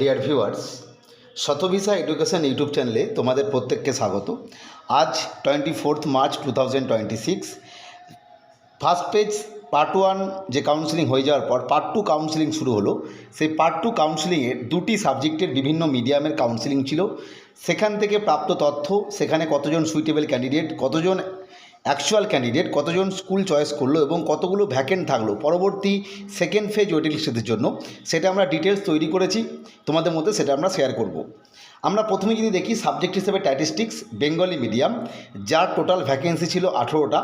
Dear viewers, শতভিসা education YouTube চ্যানেলে তোমাদের প্রত্যেককে স্বাগত। আজ 24 মার্চ 2026 ফার্স্ট পেজ পার্ট 1 যে কাউন্সিলিং হয়ে যাওয়ার পর পার্ট 2 কাউন্সিলিং শুরু হলো। সেই পার্ট 2 কাউন্সিলিংয়ের দুটি সাবজেক্টের বিভিন্ন মিডিয়ামের কাউন্সিলিং ছিল। সেখান থেকে প্রাপ্ত তথ্য, সেখানে কতজন সুইটেবল ক্যান্ডিডেট, কতজন অ্যাকচুয়াল ক্যান্ডিডেট, কতজন স্কুল চয়েস করলো এবং কতগুলো ভ্যাকেন্ট থাকলো পরবর্তী সেকেন্ড ফেজ ওয়েটিং লিস্টের জন্য, সেটা আমরা ডিটেলস তৈরি করেছি তোমাদের মধ্যে, সেটা আমরা শেয়ার করব। আমরা প্রথমে যদি দেখি সাবজেক্ট হিসেবে স্ট্যাটিস্টিক্স বেঙ্গলি মিডিয়াম, যার টোটাল ভ্যাকেন্সি ছিল 18টা,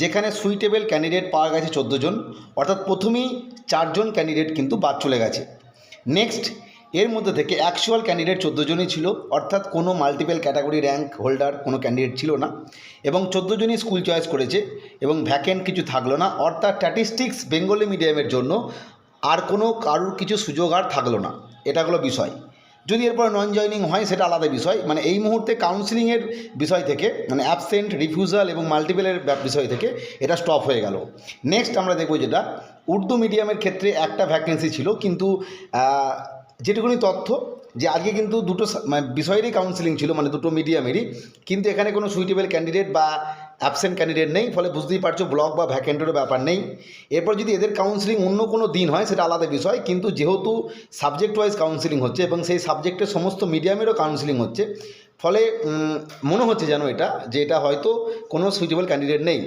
যেখানে সুইটেবল ক্যান্ডিডেট পাওয়া গেছে 14 জন, অর্থাৎ প্রথমেই 4 জন ক্যান্ডিডেট কিন্তু বাদ চলে গেছে। নেক্সট, এর মধ্যে থেকে অ্যাকচুয়াল ক্যান্ডিডেট 14 জনই ছিল, অর্থাৎ কোনো মাল্টিপল ক্যাটাগরি র্যাঙ্ক হোল্ডার কোনো ক্যান্ডিডেট ছিল না, এবং 14 জনই স্কুল চয়েস করেছে এবং ভ্যাকেন্ট কিছু থাকলো না, অর্থাৎ স্ট্যাটিস্টিক্স বেঙ্গলি মিডিয়ামের জন্য আর কোনো কারুর কিছু সুযোগ আর থাকলো না। এটা হলো বিষয়। যদি এরপর নন জয়নিং হয় সেটা আলাদা বিষয়, মানে এই মুহূর্তে কাউন্সিলিংয়ের বিষয় থেকে, মানে অ্যাবসেন্ট, রিফিউজাল এবং মাল্টিপলের বিষয় থেকে এটা স্টপ হয়ে গেল। নেক্সট আমরা দেখব যেটা উর্দু মিডিয়ামের ক্ষেত্রে একটা ভ্যাকেন্সি ছিল, কিন্তু যেটুকুনি তথ্য যে আজকে কিন্তু দুটো বিষয়েরই কাউন্সিলিং ছিল, মানে দুটো মিডিয়ামেরই, কিন্তু এখানে কোনো সুইটেবল ক্যান্ডিডেট বা অ্যাবসেন্ট ক্যান্ডিডেট নেই, ফলে বুঝতেই পারছো ব্লক বা ভ্যাকেন্টেরও ব্যাপার নেই। এরপর যদি এদের কাউন্সিলিং অন্য কোনো দিন হয় সেটা আলাদা বিষয়, কিন্তু যেহেতু সাবজেক্ট ওয়াইজ কাউন্সিলিং হচ্ছে এবং সেই সাবজেক্টের সমস্ত মিডিয়ামেরও কাউন্সিলিং হচ্ছে, ফলে মনে হচ্ছে যেন এটা হয়তো কোনো সুইটেবল ক্যান্ডিডেট নেই।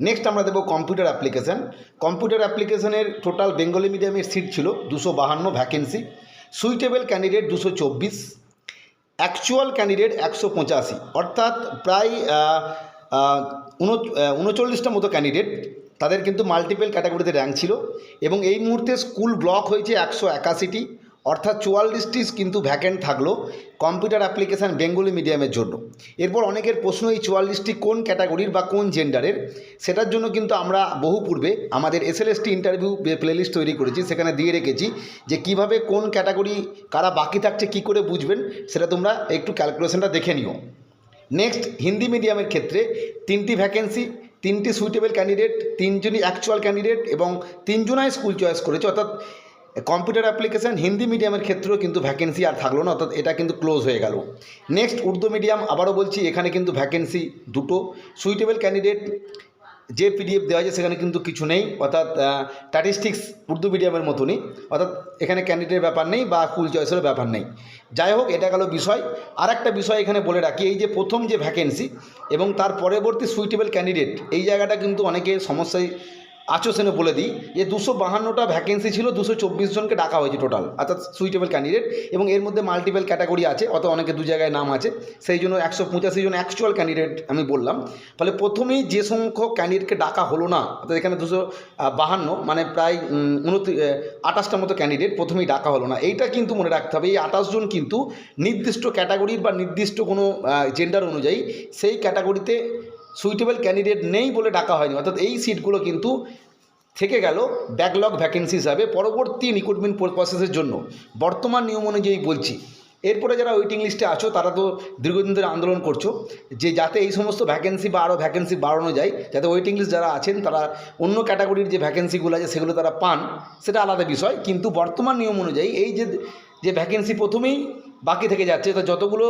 নেক্সট আমরা দেবো কম্পিউটার অ্যাপ্লিকেশান। কম্পিউটার অ্যাপ্লিকেশানের টোটাল বেঙ্গলি মিডিয়ামের সিট ছিল 252 vacancy, suitable candidate 224, actual candidate 185, অর্থাৎ প্রায় 39টা মতো ক্যান্ডিডেট, তাদের কিন্তু মাল্টিপল ক্যাটাগরিতে র্যাঙ্ক ছিল। এবং এই মুহূর্তে স্কুল ব্লক হয়েছে 181টি, অর্থাৎ 44টি কিন্তু ভ্যাকেন্ট থাকলো কম্পিউটার অ্যাপ্লিকেশান বেঙ্গলি মিডিয়ামের জন্য। এরপর অনেকের প্রশ্ন, এই 44টি কোন ক্যাটাগরির বা কোন জেন্ডারের, সেটার জন্য কিন্তু আমরা বহু পূর্বে আমাদের SLST ইন্টারভিউ প্লেলিস্ট তৈরি করেছি, সেখানে দিয়ে রেখেছি যে কিভাবে কোন ক্যাটাগরি কারা বাকি থাকছে কি করে বুঝবেন, সেটা তোমরা একটু ক্যালকুলেশনটা দেখে নিও। নেক্সট, হিন্দি মিডিয়ামের ক্ষেত্রে 3টি ভ্যাকেন্সি, 3টি সুইটেবল ক্যান্ডিডেট, 3 জনই অ্যাকচুয়াল ক্যান্ডিডেট এবং 3 জনাই স্কুল চয়েস করেছে, অর্থাৎ কম্পিউটার অ্যাপ্লিকেশান হিন্দি মিডিয়ামের ক্ষেত্রেও কিন্তু ভ্যাকেন্সি আর থাকলো না, অর্থাৎ এটা কিন্তু ক্লোজ হয়ে গেল। নেক্সট, উর্দু মিডিয়াম, আবারও বলছি এখানে কিন্তু ভ্যাকেন্সি 2টো, সুইটেবল ক্যান্ডিডেট যে PDF দেওয়া যায় সেখানে কিন্তু কিছু নেই, অর্থাৎ স্ট্যাটিস্টিক্স উর্দু মিডিয়ামের মতনই, অর্থাৎ এখানে ক্যান্ডিডেটের ব্যাপার নেই বা স্কুল চয়েসেরও ব্যাপার নেই। যাই হোক, এটা গেল বিষয়। আর একটা বিষয় এখানে বলে রাখি, এই যে প্রথম যে ভ্যাকেন্সি এবং তার পরবর্তী সুইটেবল ক্যান্ডিডেট, এই জায়গাটা কিন্তু অনেকে সমস্যায় আছো সেনে বলে দিই যে 252টা ভ্যাকেন্সি ছিল, 224 জনকে ডাকা হয়েছে টোটাল, অর্থাৎ সুইটেবল ক্যান্ডিডেট, এবং এর মধ্যে মাল্টিপল ক্যাটাগরি আছে, অর্থাৎ অনেকে দু জায়গায় নাম আছে, সেই জন্য 185 জন অ্যাকচুয়াল ক্যান্ডিডেট আমি বললাম। ফলে প্রথমেই যে সংখ্যক ক্যান্ডিডেটকে ডাকা হলো না, অর্থাৎ এখানে 252 মানে প্রায় 28টা মতো ক্যান্ডিডেট প্রথমেই ডাকা হলো না, এইটা কিন্তু মনে রাখতে হবে। এই 28 জন কিন্তু নির্দিষ্ট ক্যাটাগরির বা নির্দিষ্ট কোনো জেন্ডার অনুযায়ী সেই ক্যাটাগরিতে সুইটেবল ক্যান্ডিডেট নেই বলে ডাকা হয়নি, অর্থাৎ এই সিটগুলো কিন্তু থেকে গেল ব্যাকলগ ভ্যাকেন্সি হিসাবে পরবর্তী রিক্রুটমেন্ট প্রসেসের জন্য, বর্তমান নিয়ম অনুযায়ী বলছি। এরপরে যারা ওয়েটিং লিস্টে আছো তারা তো দীর্ঘদিন ধরে আন্দোলন করছো যে যাতে এই সমস্ত ভ্যাকেন্সি বা আরও ভ্যাকেন্সি বাড়ানো যায়, যাতে ওয়েটিং লিস্ট যারা আছেন তারা অন্য ক্যাটাগরির যে ভ্যাকেন্সিগুলো আছে সেগুলো তারা পান, সেটা আলাদা বিষয়। কিন্তু বর্তমান নিয়ম অনুযায়ী এই যে ভ্যাকেন্সি প্রথমেই বাকি থেকে যাচ্ছে, তা যতগুলো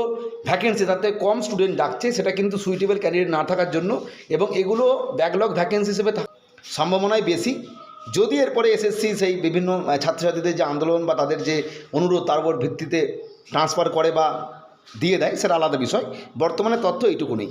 ভ্যাকেন্সি তাতে কম স্টুডেন্ট ডাকছে, সেটা কিন্তু সুইটেবল ক্যান্ডিডেট না থাকার জন্য, এবং এগুলো ব্যাকলগ ভ্যাকেন্সি হিসেবে সম্ভাবনাই বেশি। যদি এরপরে SSC সেই বিভিন্ন ছাত্রছাত্রীদের যে আন্দোলন বা তাদের যে অনুরোধ তার উপর ভিত্তিতে ট্রান্সফার করে বা দিয়ে দেয়, সেটা আলাদা বিষয়। বর্তমানে তথ্য এইটুকুনি।